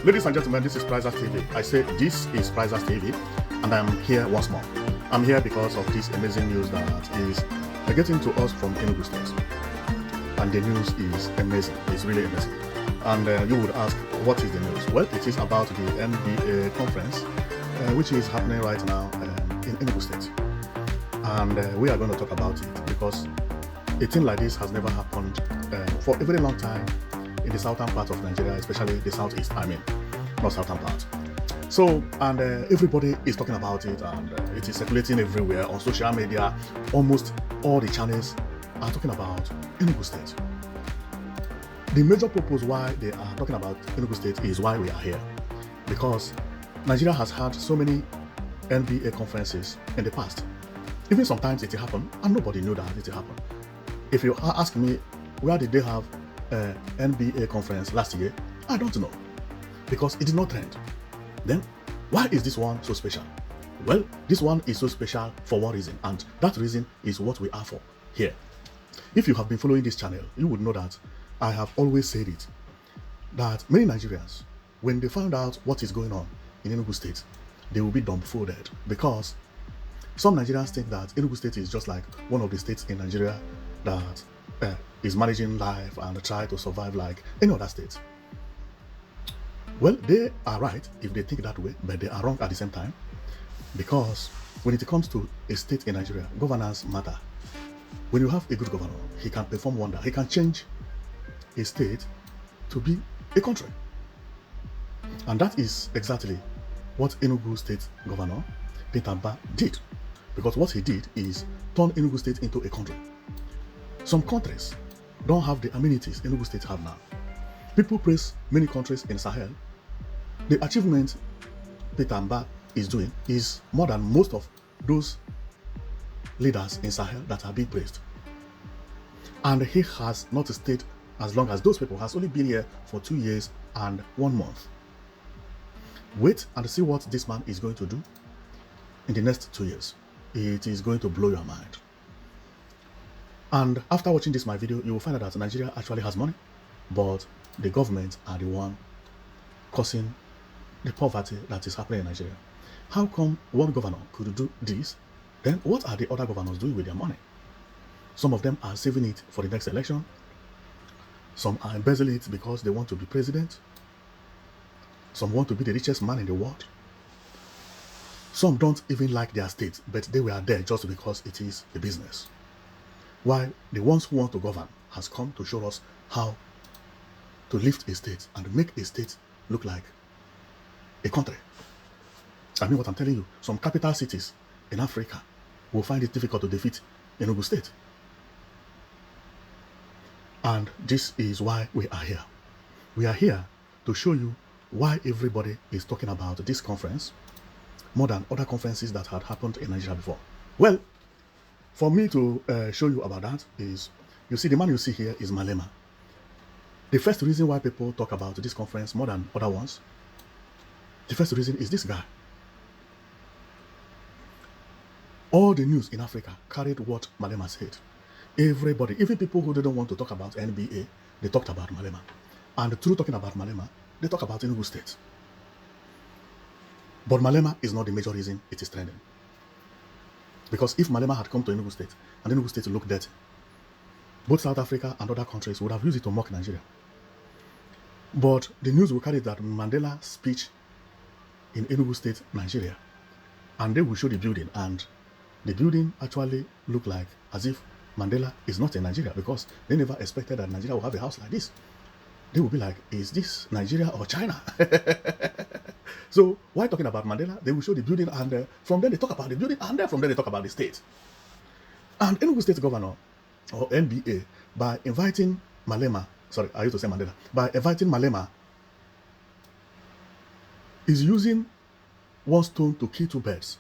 Ladies and gentlemen, this is Prizers TV. I say this is Prizers TV, and I'm here once more. I'm here because of this amazing news that is getting to us from Enugu State. And the news is amazing. It's really amazing. And you would ask, what is the news? Well, it is about the NBA conference, which is happening right now in Enugu State. And we are going to talk about it because a thing like this has never happened for a very long time in the southern part of Nigeria, especially the southeast, not southern part. So, and everybody is talking about it, and it is circulating everywhere on social media. Almost all the channels are talking about Enugu State. The major purpose why they are talking about Enugu State is why we are here. Because Nigeria has had so many NBA conferences in the past. Even sometimes it happened, and nobody knew that it happened. If you ask me, where did they have NBA conference last year? I don't know, because it did not trend. Then why is this one so special? Well, this one is so special for one reason, and that reason is what we are for here. If you have been following this channel, you would know that I have always said it, that many Nigerians, when they find out what is going on in Enugu State, they will be dumbfounded, because some Nigerians think that Enugu State is just like one of the states in Nigeria that is managing life and try to survive like any other state. Well, they are right if they think that way, but they are wrong at the same time, because when it comes to a state in Nigeria, governance matter. When you have a good governor, he can perform wonder. He can change a state to be a country. And that is exactly what Enugu State Governor Peter Mba did. Because what he did is turn Enugu State into a country. Some countries don't have the amenities Enugu State have now. People praise many countries in Sahel. The achievement Peter Mba is doing is more than most of those leaders in Sahel that are being praised. And he has not stayed as long as those people. Has only been here for 2 years and 1 month. Wait and see what this man is going to do in the next 2 years. It is going to blow your mind. And after watching this my video, you will find out that Nigeria actually has money, but the government are the one causing the poverty that is happening in Nigeria. How come one governor could do this? Then what are the other governors doing with their money? Some of them are saving it for the next election. Some are embezzling it because they want to be president. Some want to be the richest man in the world. Some don't even like their state, but they were there just because it is a business. While the ones who want to govern has come to show us how to lift a state and make a state look like a country. I mean what I'm telling you, some capital cities in Africa will find it difficult to defeat Enugu State. And this is why we are here. We are here to show you why everybody is talking about this conference more than other conferences that had happened in Nigeria before. Well, for me to show you about that is, you see, the man you see here is Malema. The first reason why people talk about this conference more than other ones, the first reason is this guy. All the news in Africa carried what Malema said. Everybody, even people who didn't want to talk about NBA, they talked about Malema. And through talking about Malema, they talk about Enugu State. But Malema is not the major reason it is trending. Because if Malema had come to Enugu State and Enugu State looked dirty, both South Africa and other countries would have used it to mock Nigeria. But the news will carry that Mandela's speech in Enugu State, Nigeria, and they will show the building, and the building actually looked like as if Mandela is not in Nigeria, because they never expected that Nigeria will have a house like this. They will be like, is this Nigeria or China? So while talking about Mandela, they will show the building, and from there they talk about the building, and then from there they talk about the state. And Enugu State Governor, or NBA, by inviting Malema, sorry, I used to say Mandela, by inviting Malema, is using one stone to kill two birds.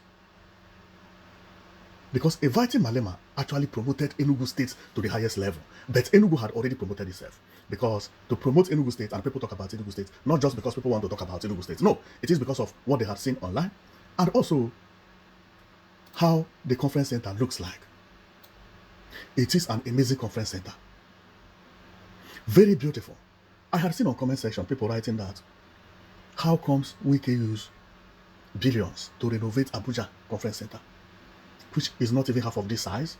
Because inviting Malema actually promoted Enugu State to the highest level. But Enugu had already promoted itself. Because to promote Enugu State, and people talk about Enugu State, not just because people want to talk about Enugu State. No, it is because of what they had seen online, and also how the conference center looks like. It is an amazing conference center. Very beautiful. I had seen on comment section people writing that How comes we can use billions to renovate Abuja Conference Center, which is not even half of this size?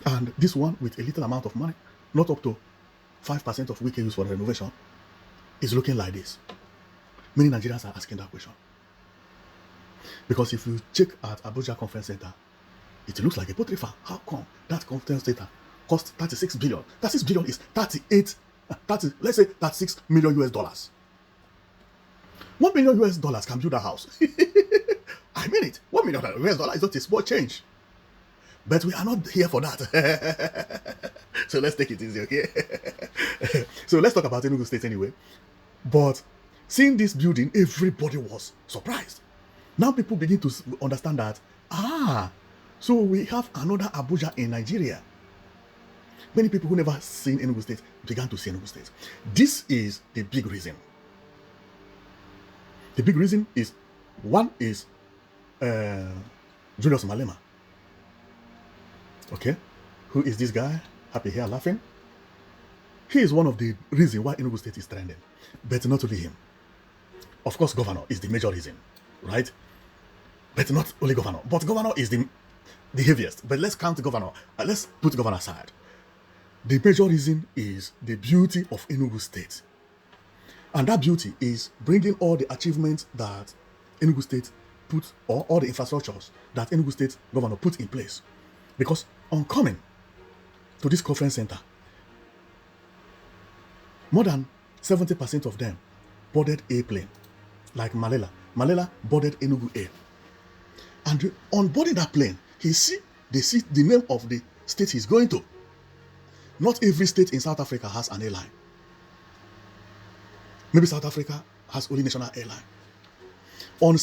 And this one with a little amount of money, not up to 5% of we can use for the renovation, is looking like this. Many Nigerians are asking that question. Because if you check at Abuja Conference Center, it looks like a poultry farm. How come that conference center cost 36 billion? 36 billion is 36 million US dollars. $1 million US dollars can build a house. I mean it. $1 million US dollars is not a small change. But we are not here for that. So let's take it easy, okay? So let's talk about Enugu State anyway. But seeing this building, everybody was surprised. Now people begin to understand that, so we have another Abuja in Nigeria. Many people who never seen Enugu State began to see Enugu State. This is the big reason. The big reason is, one is Julius Malema. Okay, who is this guy? Happy here laughing. He is one of the reasons why Enugu State is trending. But not only him. Of course, governor is the major reason, right? But not only governor. But governor is the heaviest. But let's count governor. Let's put governor aside. The major reason is the beauty of Enugu State. And that beauty is bringing all the achievements that Enugu State put, or all the infrastructures that Enugu State governor put in place. Because on coming to this conference center, more than 70% of them boarded airplane, like Malela. Malela boarded Enugu Air. And on boarding that plane, they see the name of the state he's going to. Not every state in South Africa has an airline. Maybe South Africa has only national airline. On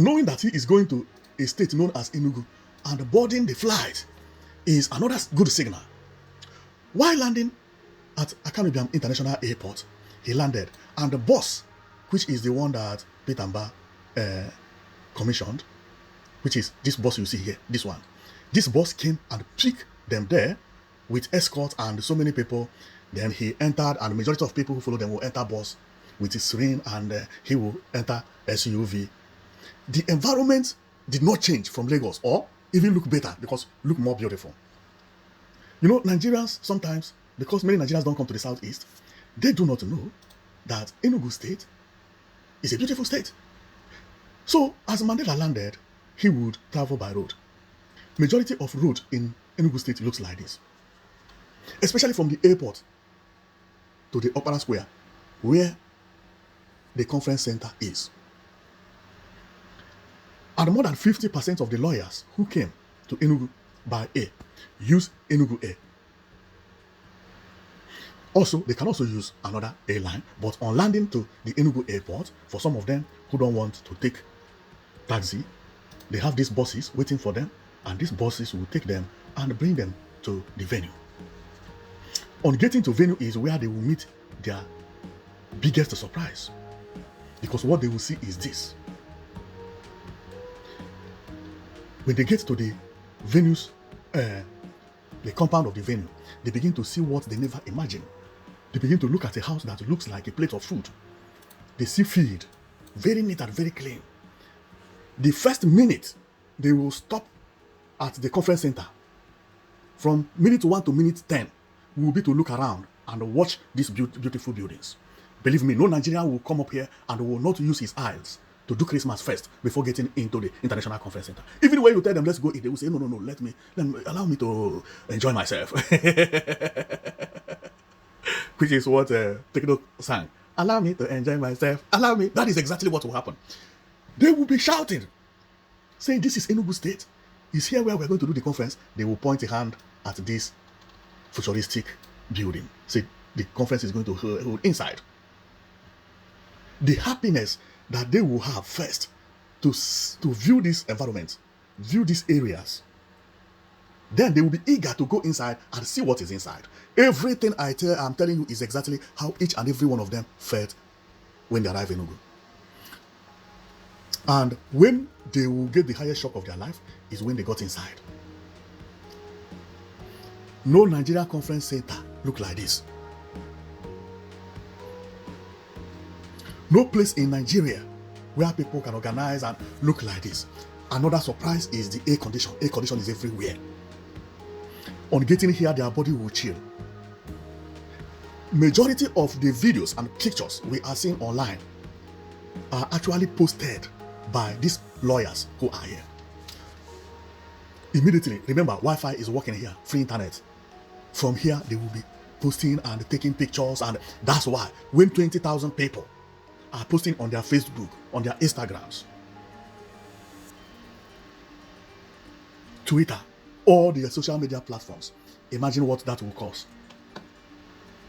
knowing that he is going to a state known as Enugu, and boarding the flight is another good signal. While landing at Akamibiam International Airport, he landed, and the bus, which is the one that Peter Mba commissioned, which is this bus you see here, this one. This bus came and picked them there with escort and so many people. Then he entered, and the majority of people who follow them will enter bus with his serene, and he will enter SUV. The environment did not change from Lagos, or even look better, because look more beautiful. You know, Nigerians sometimes, because many Nigerians don't come to the southeast, they do not know that Enugu State is a beautiful state. So as Mandela landed, he would travel by road. Majority of road in Enugu State looks like this. Especially from the airport to the Opera Square, where the conference center is. And more than 50% of the lawyers who came to Enugu by air use Enugu Air. Also, they can also use another airline, but on landing to the Enugu airport, for some of them who don't want to take taxi, they have these buses waiting for them, and these buses will take them and bring them to the venue. On getting to venue is where they will meet their biggest surprise, because what they will see is this. When they get to the venues, the compound of the venue, they begin to see what they never imagined. They begin to look at a house that looks like a plate of food. They see field, very neat and very clean. The first minute, they will stop at the conference center. From minute 1 to minute 10, will be to look around and watch these beautiful buildings. Believe me, no Nigerian will come up here and will not use his eyes to do Christmas first before getting into the International Conference Center. Even when you tell them, let's go eat, they will say, no, let me allow me to enjoy myself. Which is what Tekno sang. Allow me to enjoy myself. Allow me. That is exactly what will happen. They will be shouting, saying, this is Enugu State. It's here where we're going to do the conference. They will point a hand at this futuristic building. Say, the conference is going to hold inside. The happiness that they will have first to view this environment, view these areas. Then they will be eager to go inside and see what is inside. Everything I'm telling you is exactly how each and every one of them felt when they arrived in Enugu. And when they will get the highest shock of their life is when they got inside. No Nigeria conference center look like this. No place in Nigeria where people can organize and look like this. Another surprise is the air condition. Air condition is everywhere. On getting here, their body will chill. Majority of the videos and pictures we are seeing online are actually posted by these lawyers who are here. Immediately, remember, Wi-Fi is working here, free internet. From here, they will be posting and taking pictures, and that's why when 20,000 people are posting on their Facebook, on their Instagrams, Twitter, all the social media platforms, imagine what that will cause.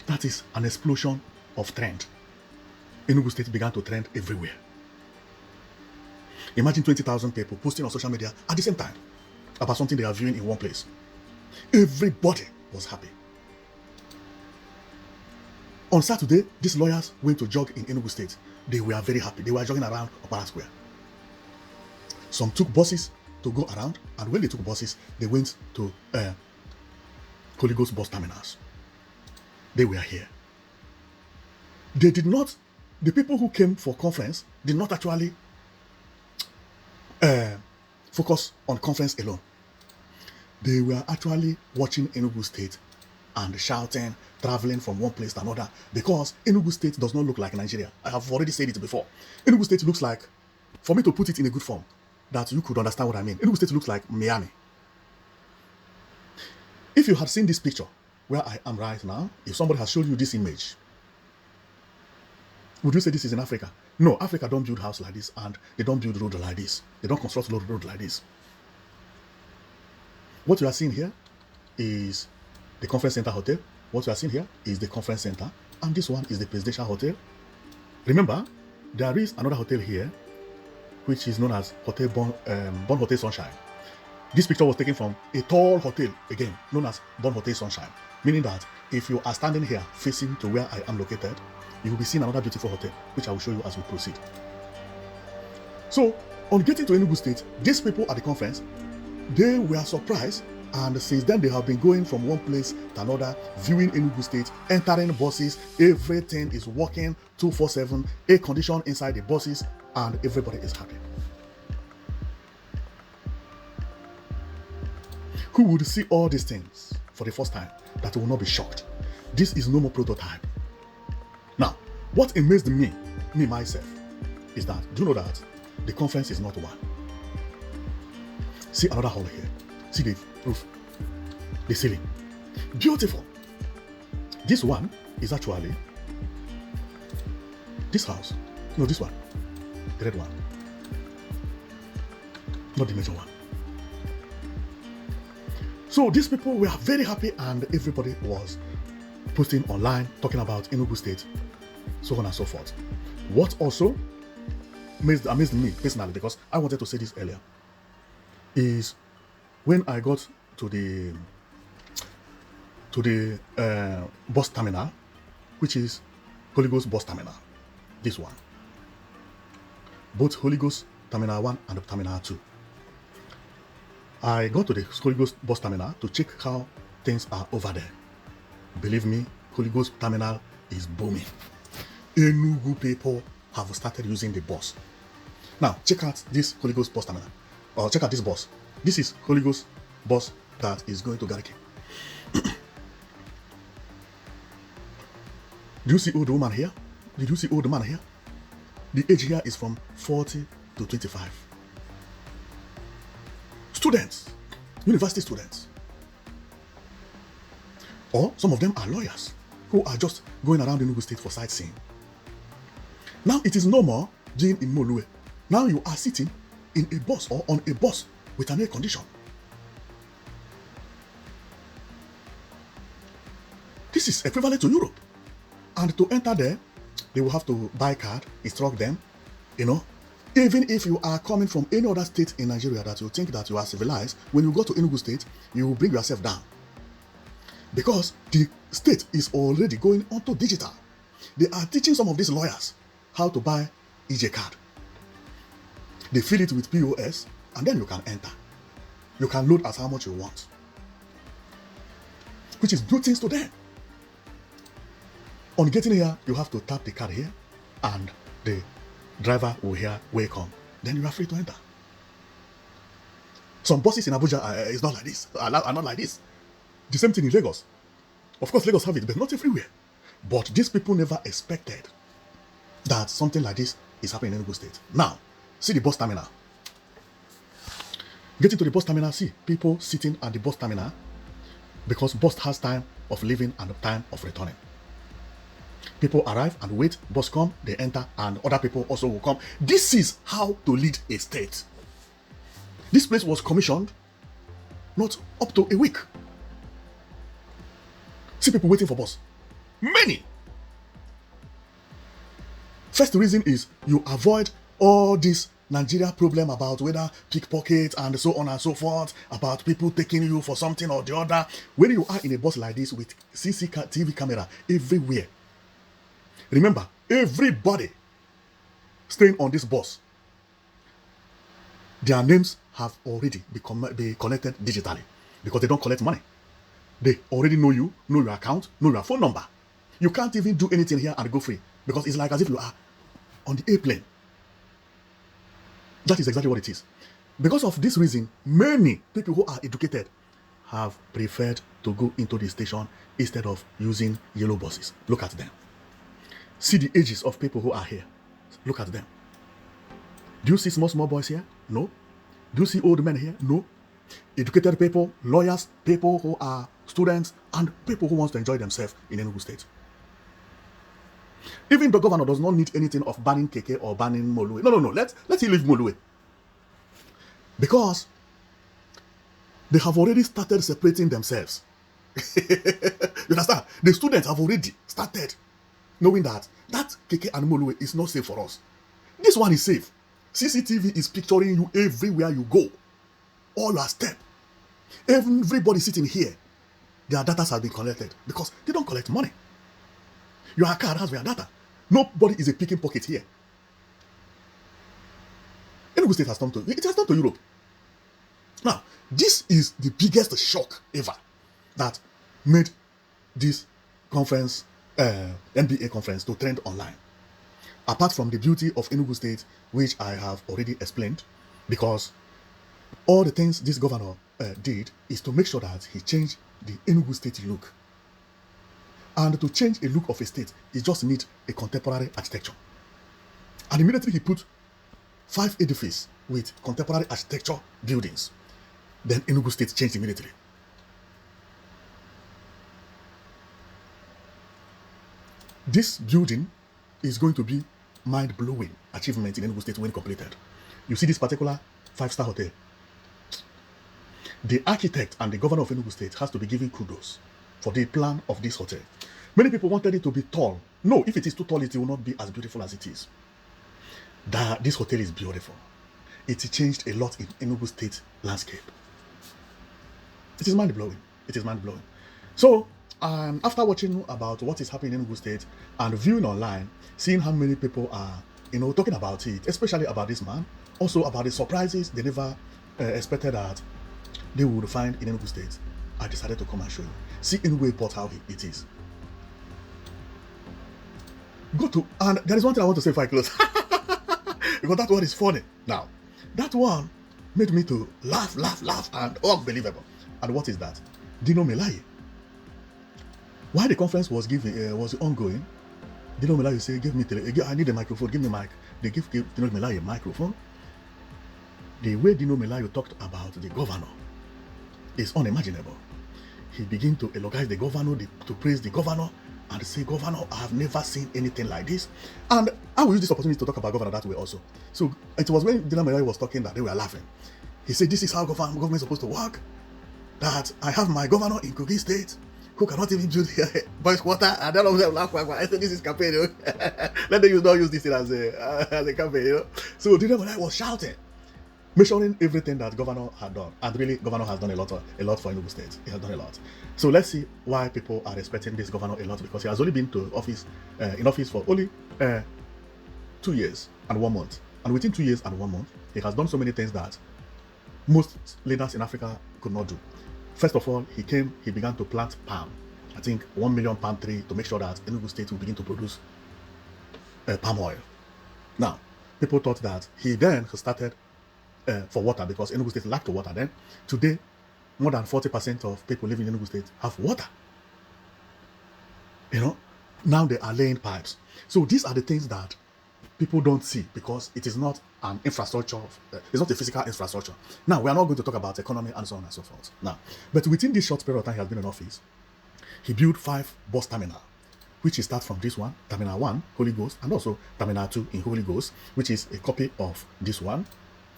That is an explosion of trend. Enugu State began to trend everywhere. Imagine 20,000 people posting on social media at the same time about something they are viewing in one place. Everybody was happy. On Saturday, these lawyers went to jog in Enugu State. They were very happy. They were jogging around Opara Square. Some took buses to go around, and when they took buses, they went to Holy Ghost bus terminals. They were here. They did not, the people who came for conference did not actually focus on conference alone. They were actually watching Enugu State and shouting, traveling from one place to another, because Enugu State does not look like Nigeria. I have already said it before. Enugu State looks like, for me to put it in a good form, that you could understand what I mean, Enugu State looks like Miami. If you had seen this picture where I am right now, if somebody has shown you this image, would you say this is in Africa? No, Africa don't build house like this, and they don't build road like this. They don't construct road like this. What you are seeing here is the conference center hotel. What you are seeing here is the conference center, and this one is the presidential hotel. Remember, there is another hotel here, which is known as Hotel Bon Hotel Sunshine. This picture was taken from a tall hotel, again, known as Bon Hotel Sunshine, meaning that if you are standing here facing to where I am located, you will be seeing another beautiful hotel, which I will show you as we proceed. So, on getting to Enugu State, these people at the conference, they were surprised, and since then they have been going from one place to another, viewing Enugu State, entering buses, everything is working 24/7, air condition inside the buses, and everybody is happy. Who would see all these things for the first time that will not be shocked? This is no more prototype. Now, what amazed me myself, is that, do you know that the conference is not one? See another hall here. See the roof, the ceiling. Beautiful. This one is actually this house. No, this one. The red one. Not the major one. So these people were very happy, and everybody was posting online, talking about Enugu State, so on and so forth. What also amazed me personally, because I wanted to say this earlier, is when I got to the bus terminal, which is Holy Ghost bus terminal, this one, both Holy Ghost Terminal 1 and Terminal 2. I got to the Holy Ghost bus terminal to check how things are over there. Believe me, Holy Ghost terminal is booming. Enugu people have started using the bus. Now, check out this Holy Ghost bus terminal. Or check out this bus. This is Holy Ghost bus that is going to Gariki. Do you see old woman here? Did you see old man here? The age here is from 40 to 25. Students, university students. Or some of them are lawyers who are just going around Enugu State for sightseeing. Now it is no more being in Molue. Now you are sitting in a bus or on a bus with an air condition. This is equivalent to Europe. And to enter there, they will have to buy a card, instruct them, you know. Even if you are coming from any other state in Nigeria that you think that you are civilized, when you go to Enugu State, you will bring yourself down. Because the state is already going onto digital. They are teaching some of these lawyers how to buy EJ card. They fill it with POS, and then you can enter. You can load as how much you want, which is good things to them. On getting here, you have to tap the card here, and the driver will hear welcome, then you are free to enter. Some buses in Abuja is not like this, are not like this. The same thing in Lagos. Of course, Lagos have it, but not everywhere. But these people never expected that something like this is happening in Enugu State. Now, see the bus terminal. Getting to the bus terminal, see people sitting at the bus terminal because bus has time of leaving and time of returning. People arrive and wait, bus come, they enter, and other people also will come. This is how to lead a state. This place was commissioned not up to a week. See people waiting for bus. Many. First reason is you avoid all this Nigeria problem about whether pickpocket and so on and so forth, about people taking you for something or the other. When you are in a bus like this with CCTV camera everywhere, remember, everybody staying on this bus, their names have already been connected digitally because they don't collect money. They already know you, know your account, know your phone number. You can't even do anything here and go free because it's like as if you are on the airplane. That is exactly what it is. Because of this reason, many people who are educated have preferred to go into the station instead of using yellow buses. Look at them. See the ages of people who are here. Look at them. Do you see small boys here? No. Do you see old men here? No. Educated people, lawyers, people who are students, and people who want to enjoy themselves in Enugu State. Even the governor does not need anything of banning Keke or banning Molue. No. Let him leave Molue. Because they have already started separating themselves. You understand? The students have already started knowing that Keke and Molue is not safe for us. This one is safe. CCTV is picturing you everywhere you go. All your step. Everybody sitting here, their data has been collected because they don't collect money. Your card has your data. Nobody is a picking pocket here. Enugu State has come to Europe. Now, this is the biggest shock ever that made this conference, NBA conference, to trend online. Apart from the beauty of Enugu State, which I have already explained, because all the things this governor did is to make sure that he changed the Enugu State look. And to change a look of a state, you just need a contemporary architecture. And immediately he put 5 edifices with contemporary architecture buildings. Then Enugu State changed immediately. This building is going to be mind-blowing achievement in Enugu State when completed. You see this particular 5-star hotel. The architect and the governor of Enugu State has to be given kudos for the plan of this hotel. Many people wanted it to be tall. No, if it is too tall, it will not be as beautiful as it is. This hotel is beautiful. It changed a lot in Enugu State landscape. It is mind-blowing. It is mind-blowing. So, after watching about what is happening in Enugu State and viewing online, seeing how many people are, talking about it, especially about this man, also about the surprises they never expected that they would find in Enugu State, I decided to come and show you. See Enugu Airport how it is. And there is one thing I want to say before I close. Because that one is funny. Now, that one made me to laugh, and unbelievable. And what is that? Dino Melaye. While the conference was ongoing, Dino Melaye said, I need a microphone, give me a mic. They give Dino Melaye a microphone. The way Dino Melaye talked about the governor is unimaginable. He began to elogize the governor, to praise the governor, and say, Governor, I have never seen anything like this. And I will use this opportunity to talk about governor that way also. So it was when Dino Melaye was talking that they were laughing. He said, this is how government is supposed to work. That I have my governor in Kogi State who cannot even build boys water, and all of them laugh. I said, this is campaign. Let them not use this thing as a campaign. So Dino Melaye was shouting, measuring everything that governor had done. And really, governor has done a lot for Enugu State. He has done a lot. So let's see why people are respecting this governor a lot, because he has only been in office for only 2 years and 1 month. And within 2 years and 1 month, he has done so many things that most leaders in Africa could not do. First of all, he began to plant palm. I think 1 million palm tree to make sure that Enugu State will begin to produce palm oil. Now, people thought that he then started for water because Enugu State lacked water then. Today, more than 40% of people living in Enugu State have water. You know, now they are laying pipes. So these are the things that people don't see because it is not an infrastructure, it's not a physical infrastructure. Now, we are not going to talk about economy and so on and so forth. Now, but within this short period of time he has been in office, he built 5 bus terminals, which is start from this one, Terminal 1, Holy Ghost, and also Terminal 2 in Holy Ghost, which is a copy of this one,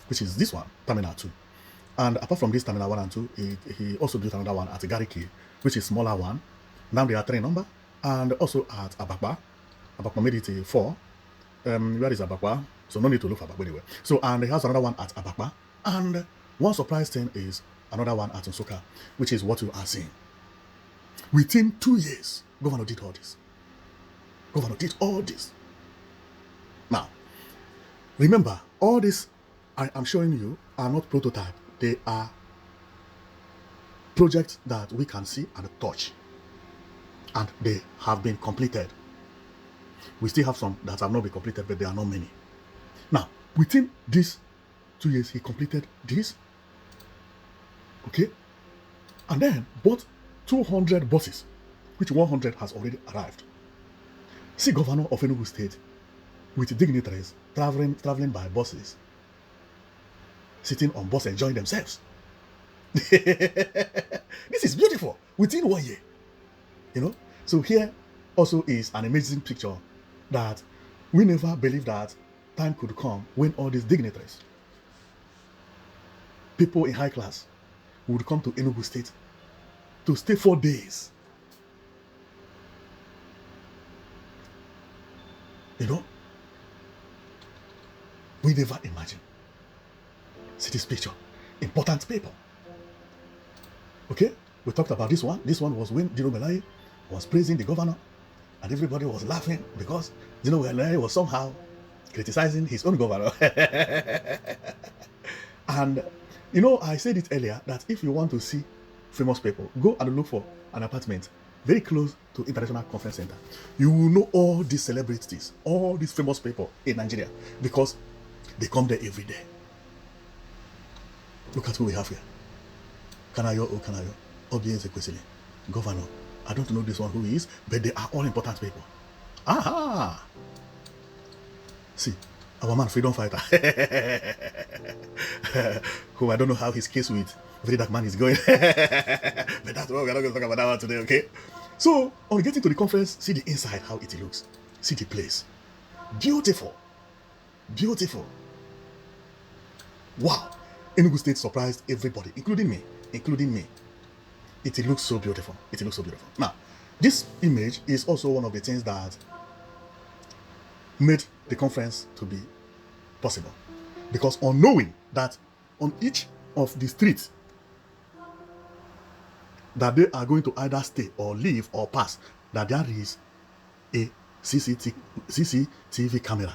which is this one, Terminal 2. And apart from this Terminal 1 and 2, he also built another one at Gariki, which is smaller one. Now they are 3 number. And also at Abakwa. Abakwa made it a 4. Where is Abakwa? So no need to look for Abakwa anyway. So, and he has another one at Abakwa. And one surprise thing is another one at Nsukka, which is what you are seeing. Within 2 years, Governor did all this. Governor did all this. Now, remember, all this I am showing you are not prototype. They are projects that we can see and touch. And they have been completed. We still have some that have not been completed, but there are not many. Now, within these 2 years, he completed this. Okay? And then bought 200 buses, which 100 has already arrived. See Governor of Enugu State with dignitaries traveling by buses, sitting on bus enjoying themselves. This is beautiful within 1 year. You know? So here also is an amazing picture that we never believed that time could come when all these dignitaries, people in high class, would come to Enugu State to stay 4 days. You know? We never imagined. See this picture. Important people. Okay? We talked about this one. This one was when Dino Melaye was praising the governor and everybody was laughing because Dino Melaye was somehow criticizing his own governor. And, you know, I said it earlier that if you want to see famous people, go and look for an apartment very close to International Conference Center. You will know all these celebrities, all these famous people in Nigeria because they come there every day. Look at who we have here. Kanayo Okanayo, Obiense Kwesili, Governor. I don't know this one who he is, but they are all important people. Aha! See, our man, freedom fighter, who I don't know how his case with Very Dark Man is going. But that's what we're not going to talk about that one today, okay? So, on getting to the conference, see the inside, how it looks. See the place. Beautiful. Beautiful. Wow. Enugu State surprised everybody, including me. Including me. It looks so beautiful. It looks so beautiful. Now, this image is also one of the things that made the conference to be possible. Because on knowing that on each of the streets that they are going to either stay or leave or pass, that there is a CCTV camera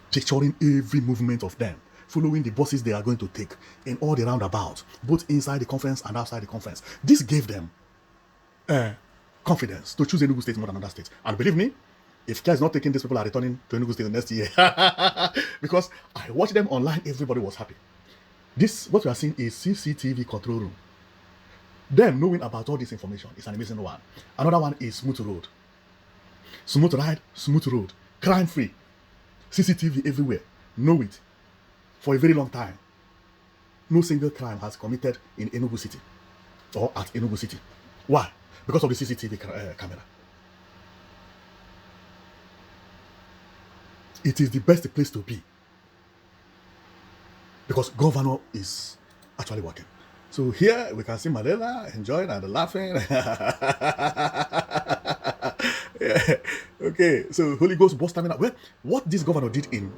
picturing every movement of them, following the buses they are going to take in all the roundabouts, both inside the conference and outside the conference. This gave them confidence to choose Enugu State more than other states. And believe me, if care is not taking, these people are returning to Enugu State the next year. Because I watched them online, everybody was happy. This, what you are seeing, is CCTV control room. Them knowing about all this information is an amazing one. Another one is smooth road. Smooth ride, smooth road. Crime free. CCTV everywhere. Know it. For a very long time. No single crime has committed in Enugu City. Or at Enugu City. Why? Because of the CCTV camera. It is the best place to be. Because governor is actually working. So here we can see Mandela enjoying and laughing. Yeah. Okay, so Holy Ghost bus terminal. Well, what this governor did in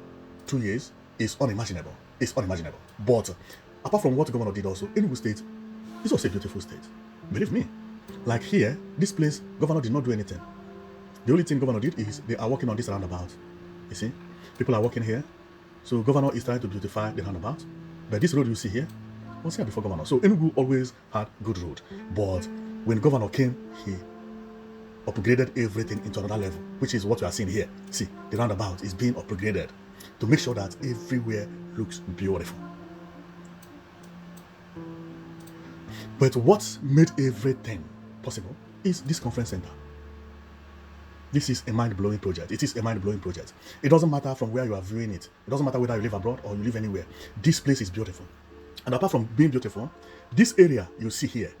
2 years is unimaginable. It's unimaginable. But apart from what the governor did also, Enugu State is also a beautiful state. Believe me. Like here, this place, governor did not do anything. The only thing governor did is they are working on this roundabout. You see? People are working here. So governor is trying to beautify the roundabout. But this road you see here was here before governor. So Enugu always had good road. But when governor came, he upgraded everything into another level, which is what you are seeing here. See, the roundabout is being upgraded to make sure that everywhere looks beautiful. But what made everything possible is this conference center. This is a mind-blowing project. It is a mind-blowing project. It doesn't matter from where you are viewing it. It doesn't matter whether you live abroad or you live anywhere. This place is beautiful. And apart from being beautiful, this area you see here,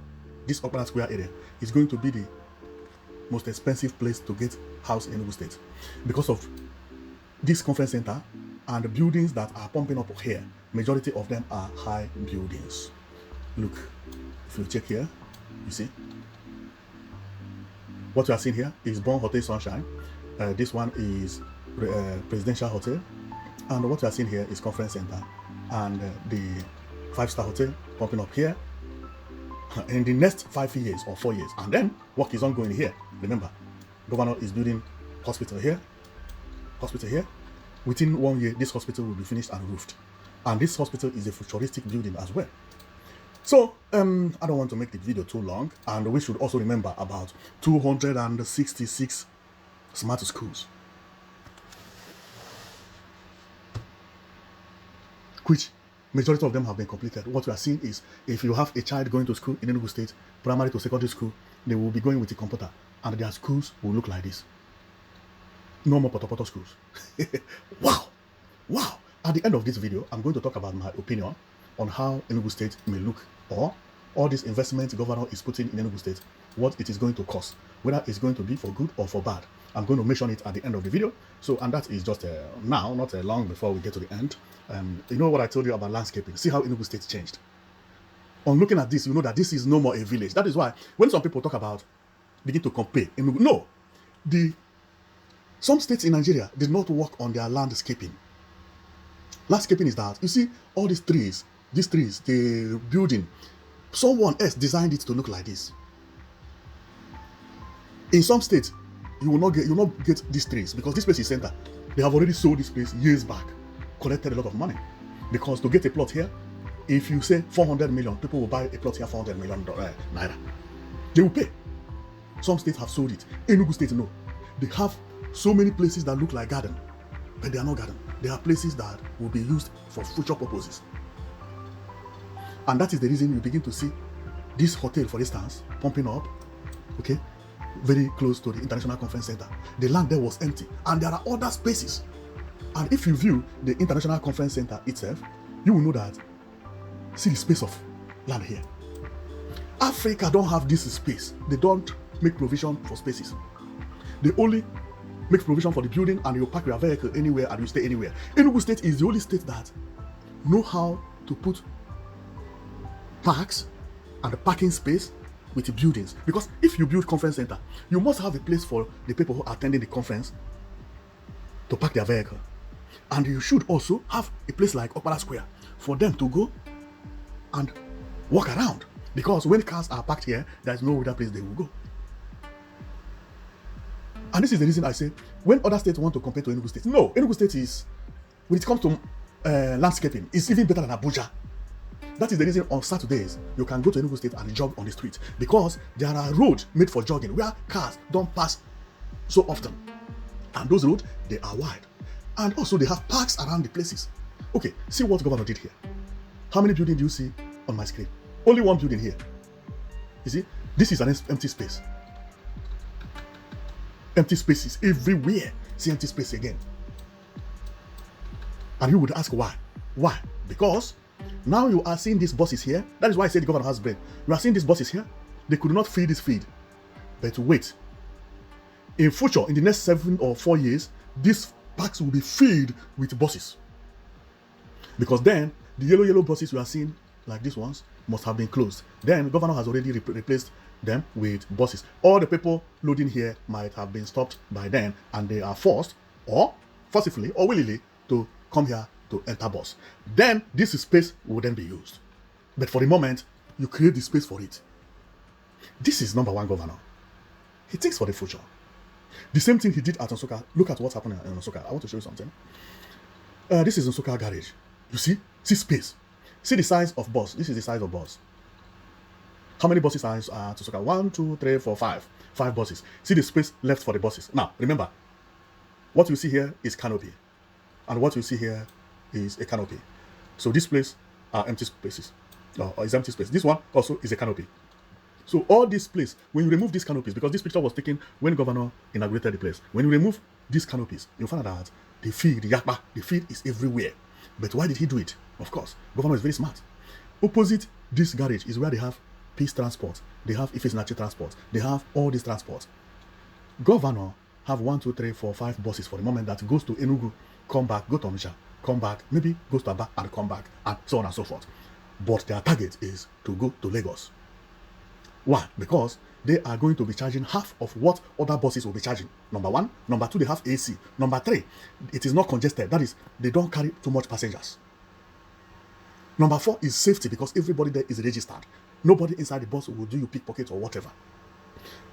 this Opera Square area, is going to be the most expensive place to get house in Enugu State because of this conference center and the buildings that are pumping up here. Majority of them are high buildings. Look, if you check here, you see what you are seeing here is Bon Hotel Sunshine. This one is Presidential Hotel, and what you are seeing here is Conference Center and the 5-star hotel pumping up here in the next 5 years or 4 years. And then work is ongoing here. Remember, governor is building hospital here. Within 1 year, this hospital will be finished and roofed. And this hospital is a futuristic building as well. So, I don't want to make the video too long, and we should also remember about 266 smart schools, which majority of them have been completed. What we are seeing is, if you have a child going to school in Enugu State, primary to secondary school, they will be going with a computer, and their schools will look like this. No more poto schools. Wow! Wow! At the end of this video, I'm going to talk about my opinion on how Enugu State may look, or all this investment the governor is putting in Enugu State, what it is going to cost, whether it's going to be for good or for bad. I'm going to mention it at the end of the video. So, and that is just now, not long before we get to the end. You know what I told you about landscaping. See how Enugu State changed. On looking at this, you know that this is no more a village. That is why when some people talk about, begin to compare Enugu, no, some states in Nigeria did not work on their landscaping. Landscaping is that, you see, all these trees, the building, someone else designed it to look like this. In some states, you will not get these trees because this place is center. They have already sold this place years back, collected a lot of money. Because to get a plot here, if you say 400 million, people will buy a plot here 400 million naira. They will pay. Some states have sold it. Enugu State, no. They have so many places that look like garden, but they are not garden. They are places that will be used for future purposes. And that is the reason you begin to see this hotel, for instance, pumping up, okay, very close to the International Conference Center. The land there was empty, and there are other spaces. And if you view the International Conference Center itself, you will know that, see the space of land here. Africa don't have this space. They don't make provision for spaces. They only make provision for the building, and you park your vehicle anywhere and you stay anywhere. Enugu State is the only state that know how to put parks and the parking space with the buildings. Because if you build conference center, you must have a place for the people who are attending the conference to park their vehicle. And you should also have a place like Opera Square for them to go and walk around. Because when cars are parked here, there's no other place they will go. And this is the reason I say, when other states want to compare to Enugu State, no, Enugu State is, when it comes to landscaping, it's even better than Abuja. That is the reason on Saturdays, you can go to Enugu State and jog on the street, because there are roads made for jogging where cars don't pass so often. And those roads, they are wide. And also they have parks around the places. Okay, see what governor did here. How many buildings do you see on my screen? Only one building here. You see, this is an empty space. Empty spaces everywhere. See empty space again. And you would ask why? Why? Because now you are seeing these buses here. That is why I said the governor has brain. You are seeing these buses here. They could not feed this feed. But wait. In future, in the next 7 or 4 years, these parks will be filled with buses. Because then, the yellow buses you are seeing, like these ones, must have been closed. Then, the governor has already replaced them with buses. All the people loading here might have been stopped by then, and they are forced, or forcibly, or willingly, to come here to enter bus. Then, this space will then be used. But for the moment, you create the space for it. This is number one governor. He thinks for the future. The same thing he did at Nsukka. Look at what's happening in Nsukka. I want to show you something. This is Nsukka garage. You see? See space. See the size of bus. This is the size of bus. How many buses are to Soka? 1, 2, 3, 4, 5. 5 buses. See the space left for the buses. Now, remember, what you see here is canopy. And what you see here is a canopy. So this place are empty spaces. Or is empty space. This one also is a canopy. So all this place, when you remove these canopies, because this picture was taken when governor inaugurated the place, when you remove these canopies, you find out that the feed, the yakba, the feed is everywhere. But why did he do it? Of course, governor is very smart. Opposite this garage is where they have peace transport, they have Ife's natural transport, they have all these transports. Governor have 1, 2, 3, 4, 5 buses for the moment that goes to Enugu, come back, go to Onitsha, come back, maybe goes to Aba and come back, and so on and so forth. But their target is to go to Lagos. Why? Because they are going to be charging half of what other buses will be charging. Number one. Number two, they have AC. Number three, it is not congested. That is, they don't carry too much passengers. Number four is safety, because everybody there is registered. Nobody inside the bus will do you pickpocket or whatever.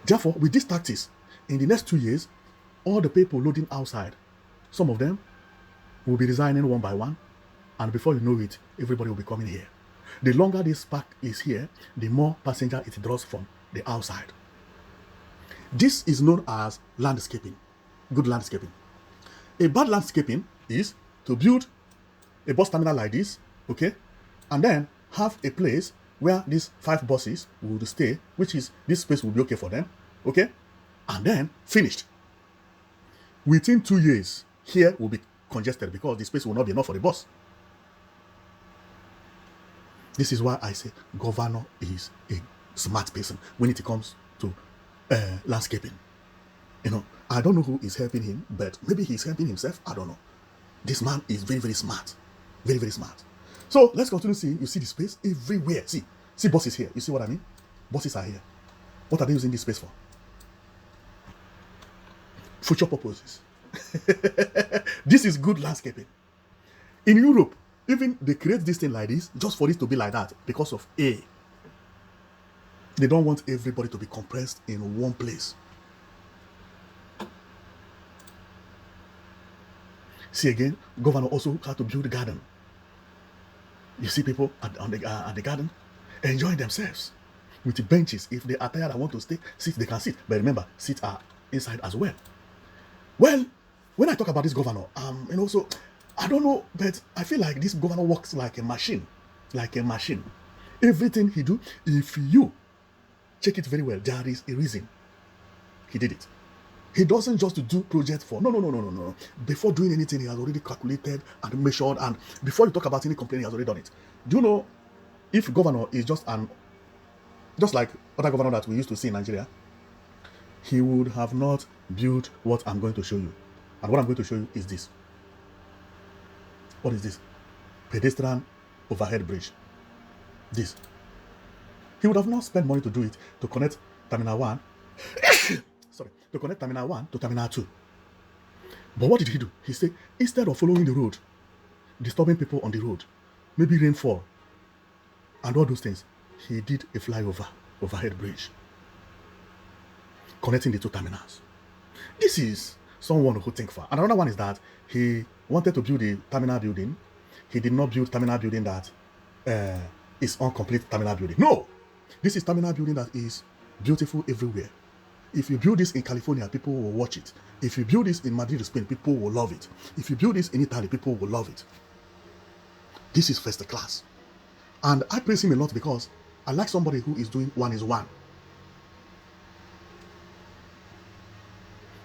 Therefore, with these tactics, in the next 2 years, all the people loading outside, some of them will be resigning one by one, and before you know it, everybody will be coming here. The longer this park is here, the more passenger it draws from the outside. This is known as landscaping, good landscaping. A bad landscaping is to build a bus terminal like this, okay, and then have a place where these 5 buses will stay, which is this space will be okay for them, okay, and then finished. Within 2 years, here will be congested because the space will not be enough for the bus. This is why I say governor is a smart person when it comes to landscaping. You know, I don't know who is helping him, but maybe he's helping himself. I don't know. This man is very, very smart. Very, very smart. So let's continue seeing. You see the space everywhere. See buses here. You see what I mean? Buses are here. What are they using this space for? Future purposes. This is good landscaping. In Europe, even they create this thing like this just for it to be like that because of A. They don't want everybody to be compressed in one place. See again, governor also had to build a garden. You see people at the garden enjoying themselves with the benches. If they are tired and want to stay, sit, they can sit. But remember, seats are inside as well. Well, when I talk about this governor, and also, I don't know, but I feel like this governor works like a machine. Like a machine. Everything he do, if you check it very well, there is a reason he did it. He doesn't just do projects for, no. Before doing anything, he has already calculated and measured, and before you talk about any complaint, he has already done it. Do you know, if governor is just like other governor that we used to see in Nigeria, he would have not built what I'm going to show you. And what I'm going to show you is this. What is this? Pedestrian overhead bridge. This. He would have not spent money to do it, to connect Terminal 1. To connect Terminal 1 to Terminal 2. But what did he do? He said, instead of following the road, disturbing people on the road, maybe rainfall, and all those things, he did a flyover, overhead bridge, connecting the two terminals. This is someone who think far. And another one is that he wanted to build a terminal building. He did not build terminal building that is incomplete terminal building. No! This is terminal building that is beautiful everywhere. If you build this in California, people will watch it. If you build this in Madrid, Spain, people will love it. If you build this in Italy, people will love it. This is first class. And I praise him a lot because I like somebody who is doing one is one.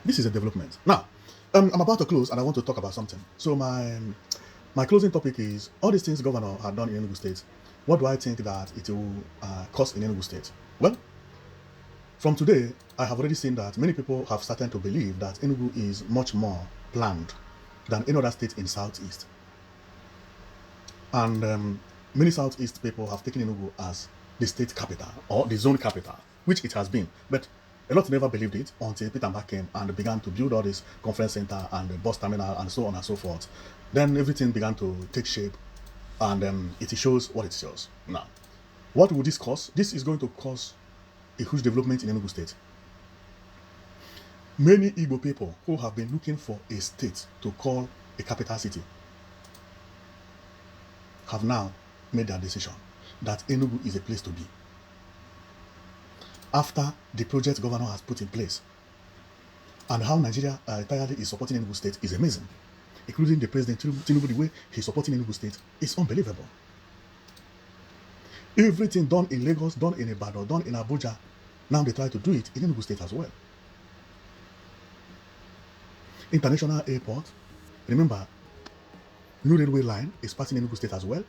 This is a development. Now, I'm about to close and I want to talk about something. So my closing topic is all these things governor had done in Enugu State. What do I think that it will cost in Enugu State? Well, from today, I have already seen that many people have started to believe that Enugu is much more planned than any other state in Southeast. And many Southeast people have taken Enugu as the state capital or the zone capital, which it has been. But a lot never believed it until Peter Mbak came and began to build all this conference center and the bus terminal and so on and so forth. Then everything began to take shape and it shows what it shows. Now, what will this cost? This is going to cost a huge development in Enugu State. Many Igbo people who have been looking for a state to call a capital city have now made their decision that Enugu is a place to be. after the project governor has put in place. And how Nigeria entirely is supporting Enugu State is amazing, including the president Tinubu. The way he's supporting Enugu State is unbelievable. Everything done in Lagos, done in Ibadan, done in Abuja, now they try to do it in Enugu State as well. International airport, remember, new railway line is passing Enugu State as well.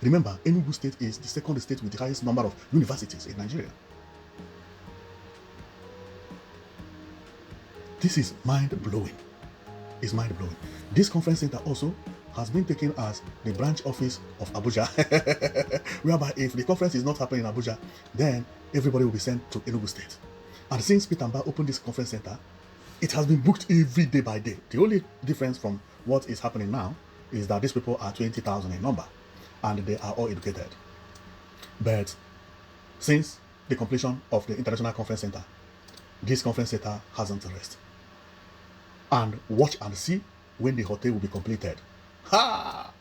Remember, Enugu State is the second state with the highest number of universities in Nigeria. This is mind-blowing. It's mind-blowing. This conference center also has been taken as the branch office of Abuja, whereby if the conference is not happening in Abuja, then everybody will be sent to Enugu State. And since Peter Mba opened this conference center, it has been booked every day by day. The only difference from what is happening now is that these people are 20,000 in number, and they are all educated. But since the completion of the International Conference Center, this conference center hasn't rest. And watch and see when the hotel will be completed. Ha!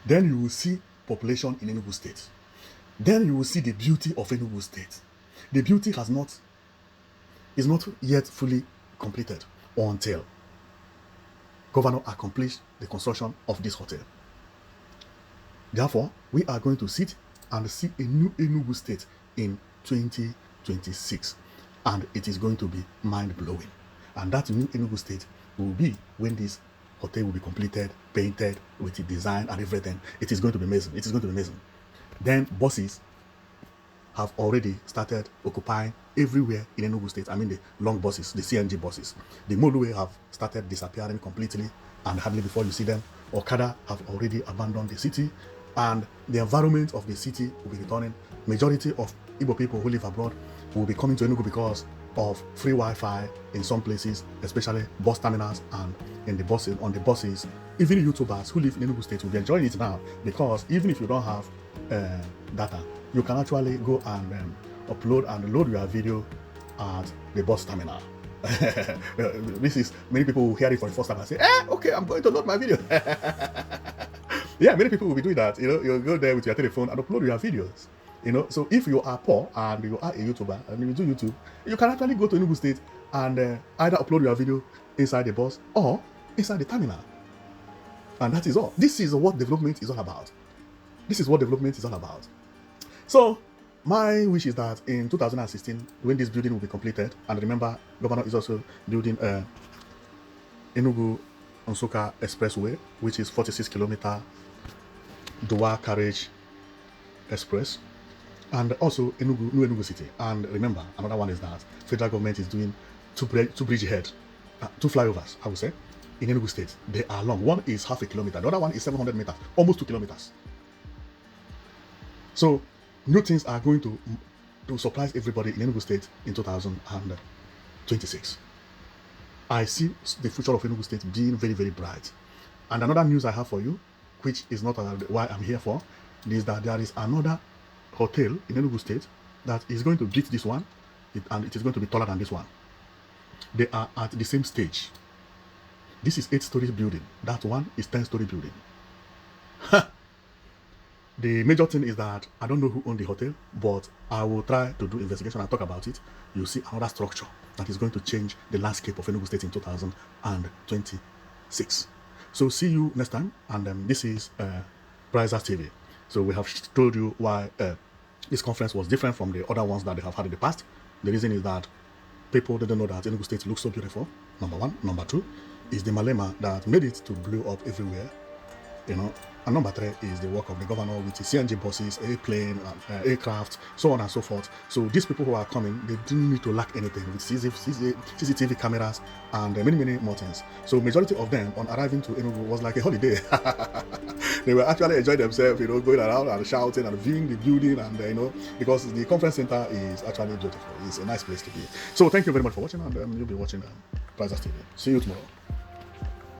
Then you will see population in Enugu State. Then you will see the beauty of Enugu State. The beauty is not yet fully completed until governor accomplished the construction of this hotel. Therefore, we are going to sit and see a new Enugu State in 2026, and it is going to be mind-blowing. And that new Enugu State will be when this hotel will be completed, painted with the design and everything. It is going to be amazing. It is going to be amazing. Then buses have already started occupying everywhere in Enugu State. I mean the long buses, the CNG buses. The motorway have started disappearing completely, and hardly before you see them. Okada have already abandoned the city, and the environment of the city will be returning. Majority of Igbo people who live abroad will be coming to Enugu because of free Wi-Fi in some places, especially bus terminals and in the buses, on the buses. Even YouTubers who live in Enugu State will be enjoying it now, because even if you don't have data, you can actually go and upload and load your video at the bus terminal. This is, many people will hear it for the first time and say, okay, I'm going to load my video. Yeah, many people will be doing that. You know, you'll go there with your telephone and upload your videos. You know, so if you are poor and you are a YouTuber and you do YouTube, you can actually go to Enugu State and either upload your video inside the bus or inside the terminal. And that is all. This is what development is all about. This is what development is all about. So my wish is that in 2016, when this building will be completed, and remember, governor is also building Enugu Nsukka Expressway, which is 46-kilometer dual carriage express, and also New Enugu City. And remember, another one is that federal government is doing two bridgehead, two flyovers, I would say, in Enugu State. They are long. One is half a kilometer. The other one is 700 meters, almost 2 kilometers. So new things are going to surprise everybody in Enugu State in 2026. I see the future of Enugu State being very, very bright. And another news I have for you, which is not why I'm here for, is that there is another hotel in Enugu State that is going to beat this one, and it is going to be taller than this one. They are at the same stage. This is 8-story building. That one is 10-story building. The major thing is that I don't know who owned the hotel, but I will try to do investigation and talk about it. You'll see another structure that is going to change the landscape of Enugu State in 2026. So see you next time. And this is Prizers TV. So we have told you why this conference was different from the other ones that they have had in the past. The reason is that people didn't know that Enugu State looks so beautiful, number one. Number two is the Malema that made it to blow up everywhere, you know. And number three is the work of the governor with the CNG buses, airplane, aircraft, so on and so forth. So these people who are coming, they didn't need to lack anything with CCTV cameras and many, many more things. So majority of them on arriving to Enugu was like a holiday. They were actually enjoying themselves, you know, going around and shouting and viewing the building, and you know, because the conference center is actually beautiful. It's a nice place to be. So thank you very much for watching, and you'll be watching Prizers TV. See you tomorrow.